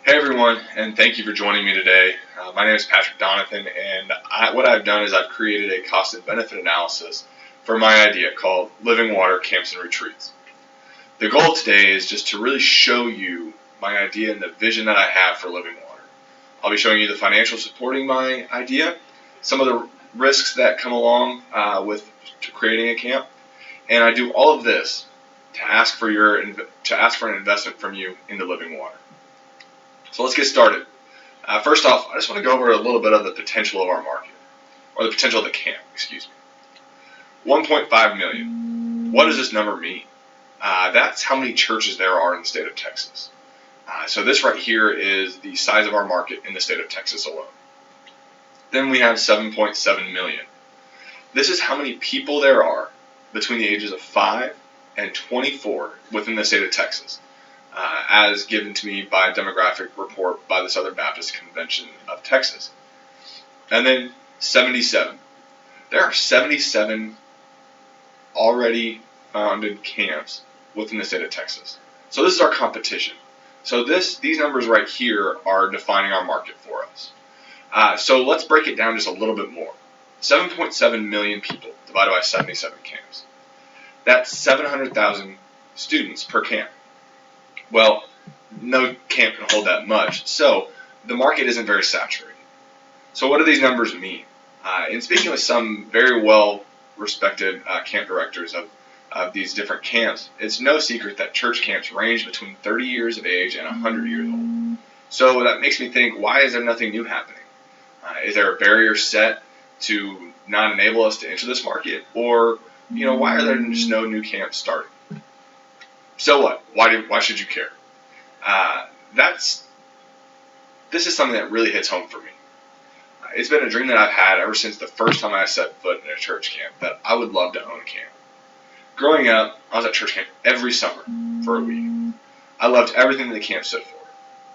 Hey everyone, and thank you for joining me today. My name is Patrick Donathan, and what I've done is I've created a cost and benefit analysis for my idea called Living Water Camps and Retreats. The goal today is just to really show you my idea and the vision that I have for Living Water. I'll be showing you the financial supporting my idea, some of the risks that come along with creating a camp, and I do all of this to ask for an investment from you into Living Water. So let's get started. First off, I just want to go over a little bit of the potential of our market, or the potential of the camp, excuse me. 1.5 million. What does this number mean? That's how many churches there are in the state of Texas. So this right here is the size of our market in the state of Texas alone. Then we have 7.7 million. This is how many people there are between the ages of 5 and 24 within the state of Texas. As given to me by a demographic report by the Southern Baptist Convention of Texas. And then 77. There are 77 already founded camps within the state of Texas. So this is our competition. So these numbers right here are defining our market for us. So let's break it down just a little bit more. 7.7 million people divided by 77 camps. That's 700,000 students per camp. Well, no camp can hold that much, so the market isn't very saturated. So what do these numbers mean? In speaking with some very well-respected camp directors of these different camps, it's no secret that church camps range between 30 years of age and 100 years old. So that makes me think, why is there nothing new happening? Is there a barrier set to not enable us to enter this market? Or, why are there just no new camps starting? So what? Why should you care? This is something that really hits home for me. It's been a dream that I've had ever since the first time I set foot in a church camp that I would love to own a camp. Growing up, I was at church camp every summer for a week. I loved everything that the camp stood for.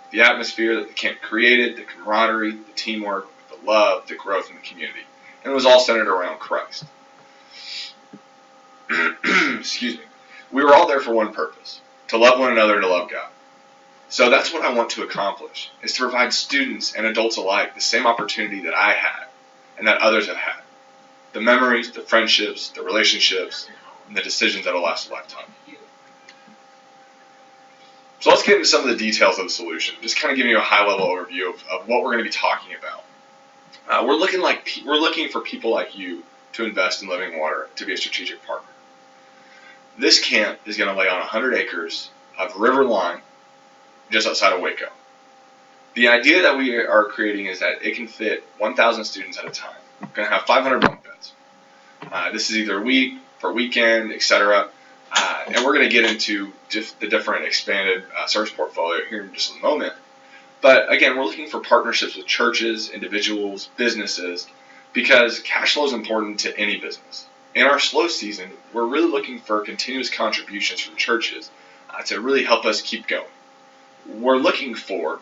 The atmosphere that the camp created, the camaraderie, the teamwork, the love, the growth in the community. And it was all centered around Christ. Excuse me. We were all there for one purpose, to love one another and to love God. So that's what I want to accomplish, is to provide students and adults alike the same opportunity that I had and that others have had. The memories, the friendships, the relationships, and the decisions that will last a lifetime. So let's get into some of the details of the solution, just kind of giving you a high-level overview of what we're going to be talking about. We're looking for people like you to invest in Living Water to be a strategic partner. This camp is going to lay on 100 acres of river line just outside of Waco. The idea that we are creating is that it can fit 1,000 students at a time. We're going to have 500 bunk beds. This is either a week, per weekend, etc. And we're going to get into the different expanded service portfolio here in just a moment. But again, we're looking for partnerships with churches, individuals, businesses, because cash flow is important to any business. In our slow season, we're really looking for continuous contributions from churches to really help us keep going. We're looking for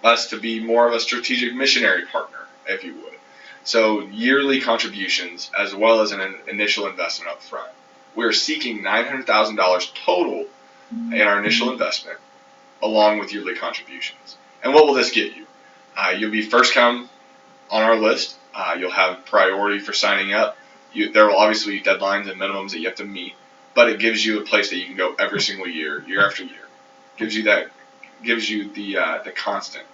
us to be more of a strategic missionary partner, if you would. So yearly contributions as well as an initial investment up front. We're seeking $900,000 total in our initial investment along with yearly contributions. And what will this get you? You'll be first come on our list. You'll have priority for signing up. There will obviously be deadlines and minimums that you have to meet, but it gives you a place that you can go every single year, year after year. Gives you the constant.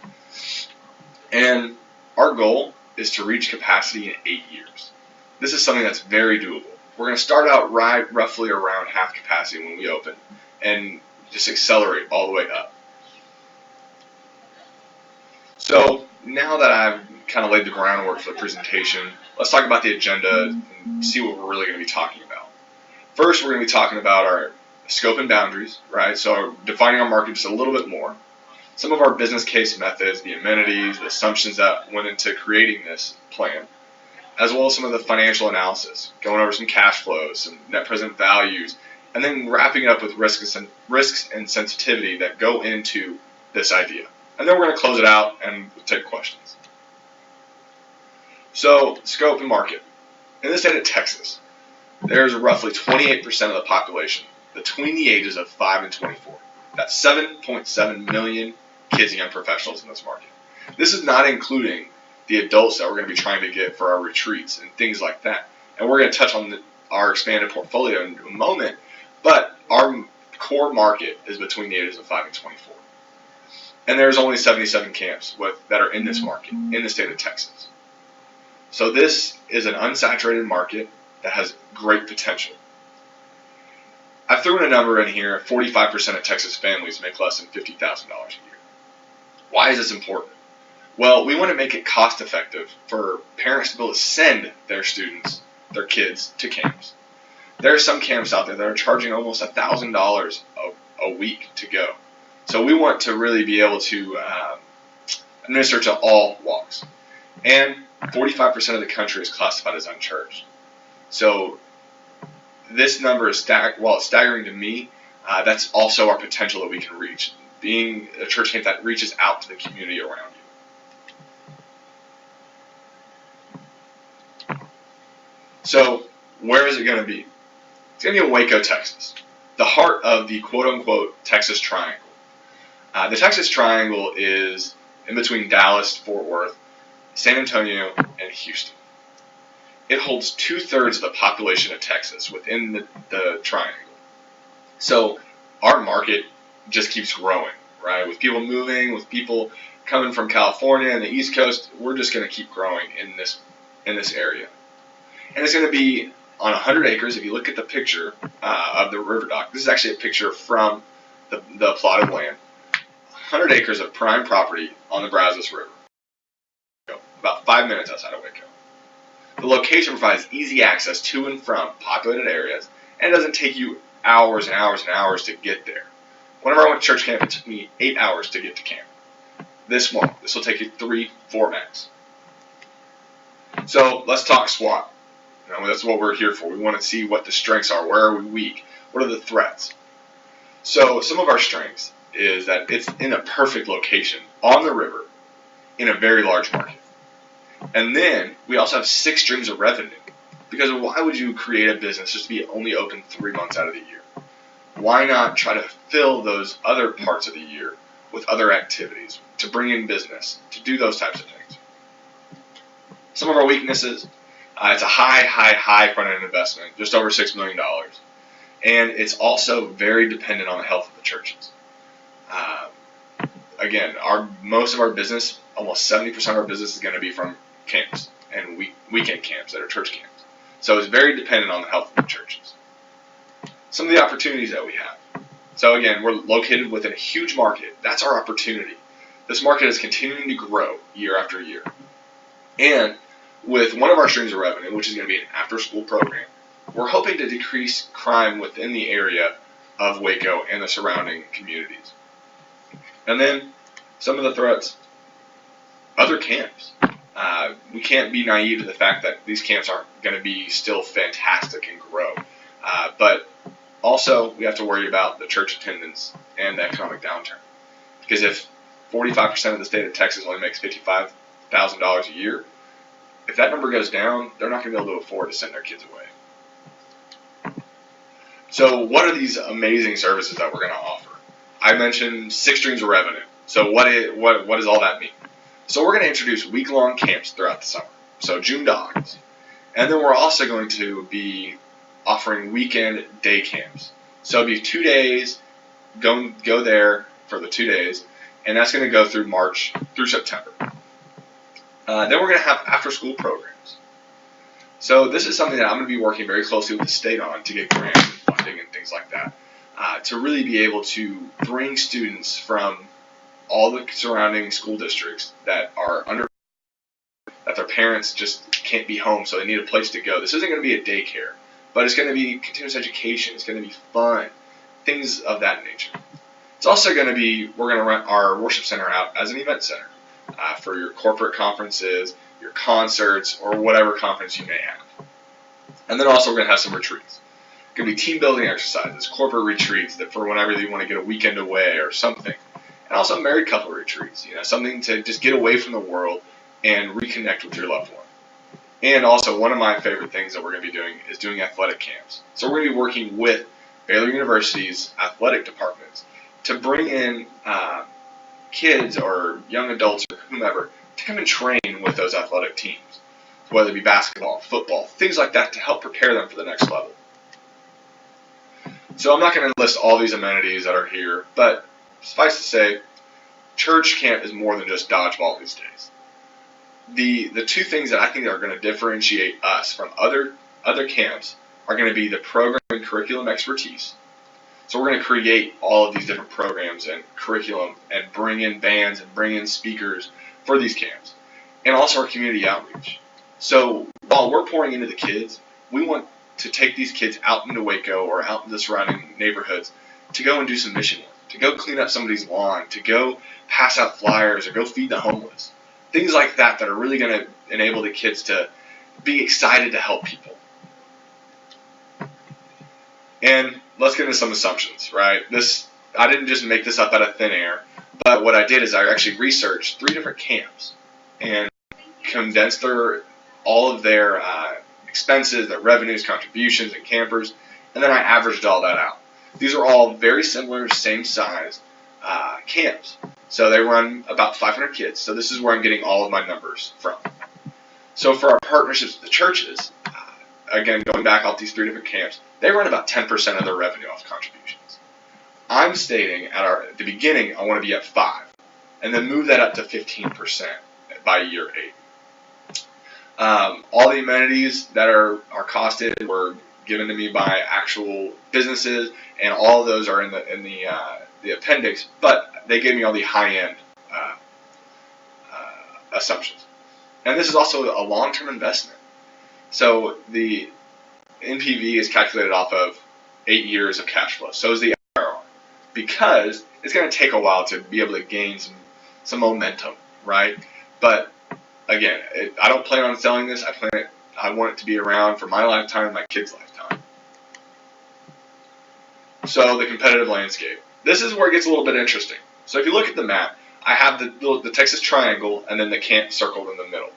And our goal is to reach capacity in 8 years. This is something that's very doable. We're going to start out roughly around half capacity when we open, and just accelerate all the way up. So now that I've kind of laid the groundwork for the presentation, let's talk about the agenda and see what we're really going to be talking about. First, we're going to be talking about our scope and boundaries, right? So defining our market just a little bit more. Some of our business case methods, the amenities, the assumptions that went into creating this plan, as well as some of the financial analysis, going over some cash flows, some net present values, and then wrapping it up with risks and sensitivity that go into this idea. And then we're going to close it out and take questions. So, scope and market. In the state of Texas, there's roughly 28% of the population between the ages of 5 and 24. That's 7.7 million kids and young professionals in this market. This is not including the adults that we're going to be trying to get for our retreats and things like that. And we're going to touch on our expanded portfolio in a moment, but our core market is between the ages of 5 and 24. And there's only 77 camps that are in this market in the state of Texas. So this is an unsaturated market that has great potential. I threw in a number in here: 45% of Texas families make less than $50,000 a year. Why is this important? Well, we want to make it cost effective for parents to be able to send their students, their kids, to camps. There are some camps out there that are charging almost $1,000 a week to go. So we want to really be able to administer to all walks. And 45% of the country is classified as unchurched. So this number is while it's staggering to me, that's also our potential that we can reach, being a church camp that reaches out to the community around you. So where is it going to be? It's going to be in Waco, Texas, the heart of the quote-unquote Texas Triangle. The Texas Triangle is in between Dallas, Fort Worth, San Antonio, and Houston. It holds 2/3 of the population of Texas within the triangle. So our market just keeps growing, right? With people moving, with people coming from California and the East Coast, we're just going to keep growing in this area. And it's going to be on 100 acres. If you look at the picture of the river dock, this is actually a picture from the plotted land. 100 acres of prime property on the Brazos River, about 5 minutes outside of Waco. The location provides easy access to and from populated areas, and it doesn't take you hours and hours and hours to get there. Whenever I went to church camp, it took me 8 hours to get to camp. This won't. This will take you 3-4 max. So let's talk SWAT. That's what we're here for. We want to see what the strengths are. Where are we weak? What are the threats? So some of our strengths is that it's in a perfect location on the river in a very large market. And then we also have 6 streams of revenue. Because why would you create a business just to be only open 3 months out of the year? Why not try to fill those other parts of the year with other activities, to bring in business, to do those types of things? Some of our weaknesses, it's a high front-end investment, just over $6 million. And it's also very dependent on the health of the churches. Again, most of our business, almost 70% of our business is going to be from camps and weekend camps that are church camps. So it's very dependent on the health of the churches. Some of the opportunities that we have. So again, we're located within a huge market. That's our opportunity. This market is continuing to grow year after year. And with one of our streams of revenue, which is going to be an after-school program, we're hoping to decrease crime within the area of Waco and the surrounding communities. And then some of the threats, other camps. We can't be naive to the fact that these camps aren't going to be still fantastic and grow. But also, we have to worry about the church attendance and the economic downturn. Because if 45% of the state of Texas only makes $55,000 a year, if that number goes down, they're not going to be able to afford to send their kids away. So what are these amazing services that we're going to offer? I mentioned 6 streams of revenue. So what does all that mean? So we're going to introduce week-long camps throughout the summer. So June dogs. And then we're also going to be offering weekend day camps. So it'll be 2 days, go there for the 2 days, and that's going to go through March through September. Then we're going to have after-school programs. So this is something that I'm going to be working very closely with the state on to get grants and funding and things like that, to really be able to bring students from all the surrounding school districts that are that their parents just can't be home, so they need a place to go. This isn't going to be a daycare, but it's going to be continuous education. It's going to be fun, things of that nature. It's also going to be, we're going to rent our worship center out as an event center for your corporate conferences, your concerts, or whatever conference you may have. And then also we're going to have some retreats. It's going to be team building exercises, corporate retreats that for whenever you want to get a weekend away or something. And also married couple retreats, something to just get away from the world and reconnect with your loved one. And also, one of my favorite things that we're going to be doing is doing athletic camps. So we're going to be working with Baylor University's athletic departments to bring in kids or young adults or whomever to come and train with those athletic teams, whether it be basketball, football, things like that to help prepare them for the next level. So I'm not going to list all these amenities that are here, but suffice to say, church camp is more than just dodgeball these days. The two things that I think are going to differentiate us from other camps are going to be the program and curriculum expertise. So we're going to create all of these different programs and curriculum and bring in bands and bring in speakers for these camps, and also our community outreach. So while we're pouring into the kids, we want to take these kids out into Waco or out into the surrounding neighborhoods to go and do some mission work, to go clean up somebody's lawn, to go pass out flyers or go feed the homeless. Things like that that are really going to enable the kids to be excited to help people. And let's get into some assumptions, right? I didn't just make this up out of thin air, but what I did is I actually researched 3 different camps and condensed all of their expenses, their revenues, contributions, and campers, and then I averaged all that out. These are all very similar, same size camps. So they run about 500 kids. So this is where I'm getting all of my numbers from. So for our partnerships with the churches, again, going back off these 3 different camps, they run about 10% of their revenue off contributions. I'm stating at the beginning, I want to be at 5, and then move that up to 15% by year 8. All the amenities that are costed were given to me by actual businesses, and all of those are in the appendix, but they gave me all the high-end assumptions. And this is also a long-term investment. So the NPV is calculated off of 8 years of cash flow. So is the IRR, because it's going to take a while to be able to gain some momentum, right? But again, I don't plan on selling this. I want it to be around for my lifetime, my kids' lifetime. So the competitive landscape. This is where it gets a little bit interesting. So if you look at the map, I have the Texas Triangle and then the camp circled in the middle.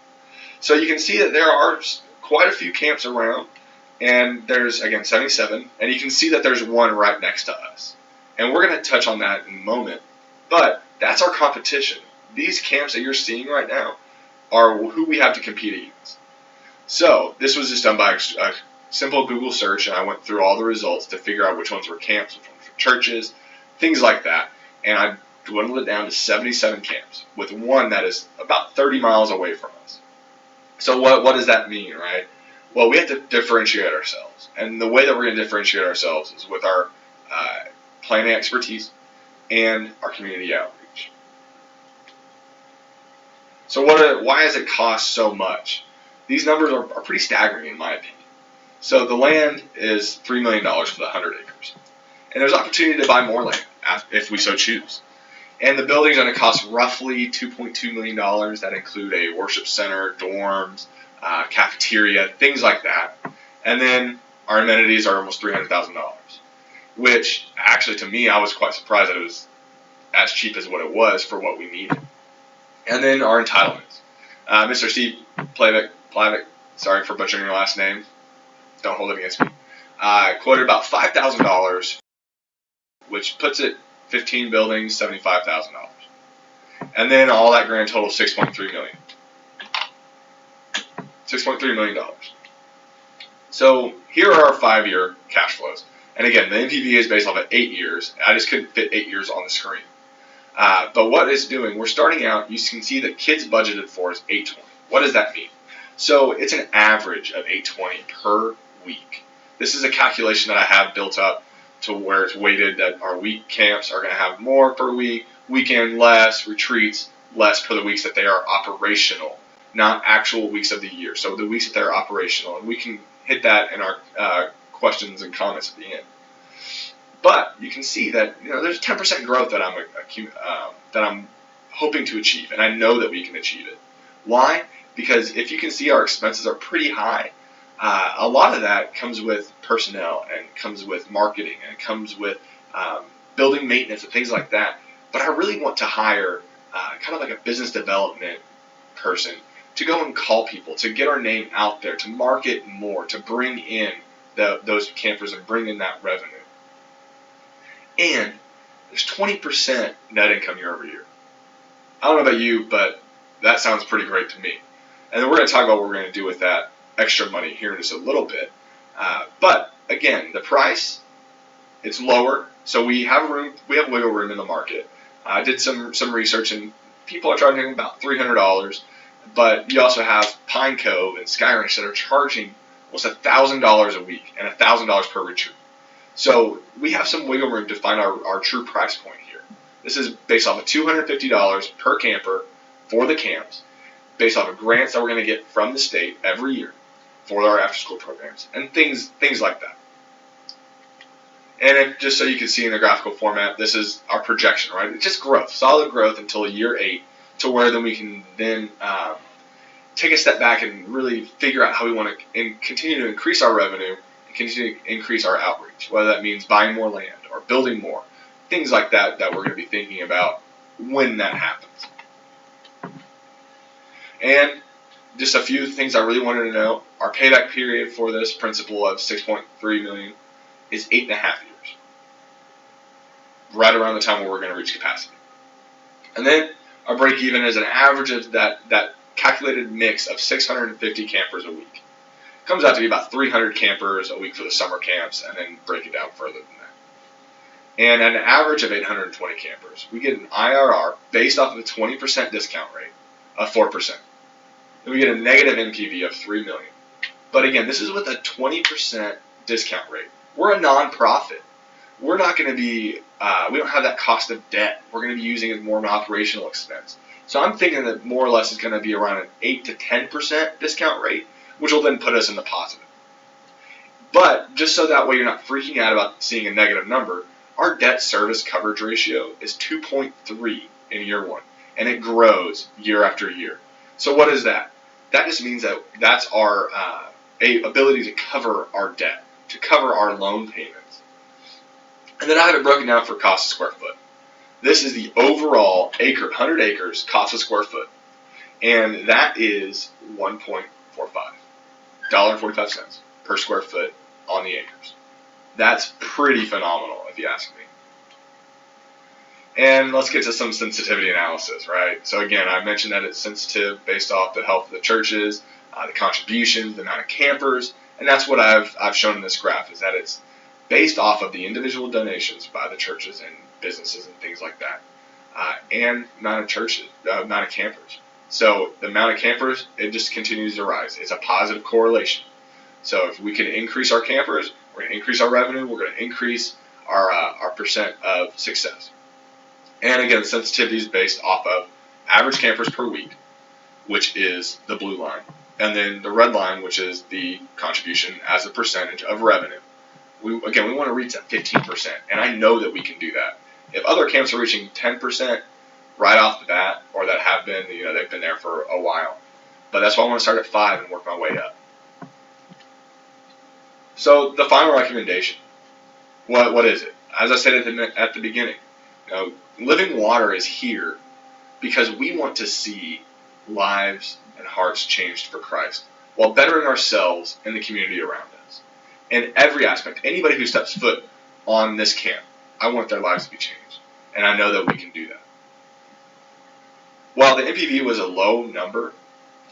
So you can see that there are quite a few camps around, and there's, again, 77, and you can see that there's one right next to us. And we're going to touch on that in a moment, but that's our competition. These camps that you're seeing right now are who we have to compete against. So this was just done by a simple Google search, and I went through all the results to figure out which ones were camps, which ones were churches, things like that. And I dwindled it down to 77 camps, with one that is about 30 miles away from us. So what does that mean, right? Well, we have to differentiate ourselves. And the way that we're going to differentiate ourselves is with our planning expertise and our community outreach. So why does it cost so much? These numbers are pretty staggering in my opinion. So the land is $3 million for the 100 acres. And there's opportunity to buy more land if we so choose. And the building's going to cost roughly $2.2 million. That include a worship center, dorms, cafeteria, things like that. And then our amenities are almost $300,000, which actually to me, I was quite surprised that it was as cheap as what it was for what we needed. And then our entitlements. Mr. Steve Plavic, sorry for butchering your last name. Don't hold it against me. Quoted about $5,000, which puts it 15 buildings, $75,000. And then all that grand total, $6.3 million. $6.3 million. So here are our 5-year cash flows. And again, the NPV is based off of 8 years. I just couldn't fit 8 years on the screen. But what it's doing, we're starting out, you can see that kids budgeted for is $820. What does that mean? So it's an average of $820 per week. This is a calculation that I have built up to where it's weighted that our week camps are going to have more per week, weekend less, retreats less per the weeks that they are operational, not actual weeks of the year. So the weeks that they're operational, and we can hit that in our questions and comments at the end. But you can see that there's 10% growth that I'm hoping to achieve, and I know that we can achieve it. Why? Because if you can see, our expenses are pretty high. A lot of that comes with personnel and comes with marketing and it comes with building maintenance and things like that. But I really want to hire kind of like a business development person to go and call people, to get our name out there, to market more, to bring in those campers and bring in that revenue. And there's 20% net income year over year. I don't know about you, but that sounds pretty great to me. And then we're going to talk about what we're going to do with that extra money here in just a little bit. But again, the price, it's lower, so we have wiggle room in the market. I did some research, and people are charging about $300, but you also have Pine Cove and Sky Ranch that are charging almost $1,000 a week and $1,000 per retreat. So we have some wiggle room to find our true price point here. This is based off of $250 per camper for the camps, based off of grants that we're going to get from the state every year for our after-school programs and things like that. And just so you can see in the graphical format, this is our projection, right? It's just growth, solid growth until year 8, to where then we can then take a step back and really figure out how we want to continue to increase our revenue and continue to increase our outreach, whether that means buying more land or building more, things like that we're going to be thinking about when that happens. And just a few things I really wanted to know. Our payback period for this principal of $6.3 million is 8.5 years, right around the time where we're going to reach capacity. And then our break even is an average of that calculated mix of 650 campers a week. It comes out to be about 300 campers a week for the summer camps, and then break it down further than that. And at an average of 820 campers, we get an IRR based off of a 20% discount rate of 4%. And we get a negative NPV of $3 million. But again, this is with a 20% discount rate. We're a nonprofit. We're not going to be, we don't have that cost of debt. We're going to be using it more of an operational expense. So I'm thinking that more or less it's going to be around an 8 to 10% discount rate, which will then put us in the positive. But just so that way you're not freaking out about seeing a negative number, our debt service coverage ratio is 2.3 in year 1, and it grows year after year. So what is that? That just means that that's our ability to cover our debt, to cover our loan payments. And then I have it broken down for cost of square foot. This is the overall 100 acres cost of square foot, and that is $1.45 per square foot on the acres. That's pretty phenomenal, if you ask me. And let's get to some sensitivity analysis, right? So again, I mentioned that it's sensitive based off the health of the churches, the contributions, the amount of campers, and that's what I've shown in this graph, is that it's based off of the individual donations by the churches and businesses and things like that, and amount of campers. So the amount of campers, it just continues to rise. It's a positive correlation. So if we can increase our campers, we're going to increase our revenue, we're going to increase our percent of success. And again, sensitivity is based off of average campers per week, which is the blue line, and then the red line, which is the contribution as a percentage of revenue. We want to reach that 15%, and I know that we can do that. If other camps are reaching 10% right off the bat, or that have been, they've been there for a while, but that's why I want to start at 5 and work my way up. So the final recommendation, what is it? As I said at the beginning, Living Water is here because we want to see lives and hearts changed for Christ while bettering ourselves and the community around us. In every aspect, anybody who steps foot on this camp, I want their lives to be changed, and I know that we can do that. While the NPV was a low number,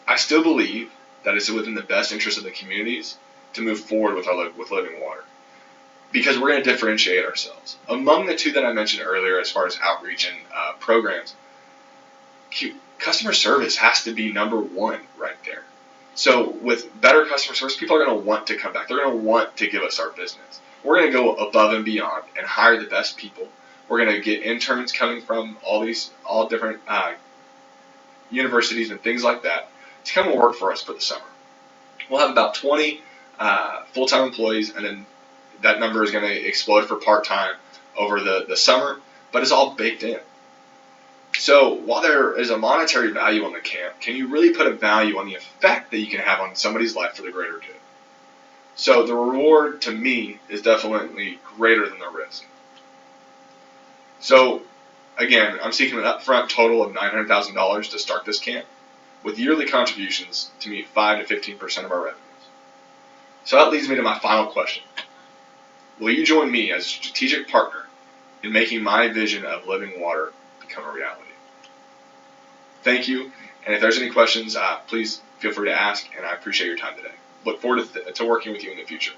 I still believe that it's within the best interest of the communities to move forward with Living Water, because we're going to differentiate ourselves. Among the two that I mentioned earlier, as far as outreach and programs, customer service has to be number one right there. So with better customer service, people are going to want to come back. They're going to want to give us our business. We're going to go above and beyond and hire the best people. We're going to get interns coming from all different universities and things like that to come and work for us for the summer. We'll have about 20 full-time employees, and then that number is going to explode for part-time over the summer, but it's all baked in. So while there is a monetary value on the camp, can you really put a value on the effect that you can have on somebody's life for the greater good? So the reward to me is definitely greater than the risk. So again, I'm seeking an upfront total of $900,000 to start this camp, with yearly contributions to meet 5 to 15% of our revenues. So that leads me to my final question. Will you join me as a strategic partner in making my vision of Living Water become a reality? Thank you. And if there's any questions, please feel free to ask, and I appreciate your time today. Look forward to working with you in the future.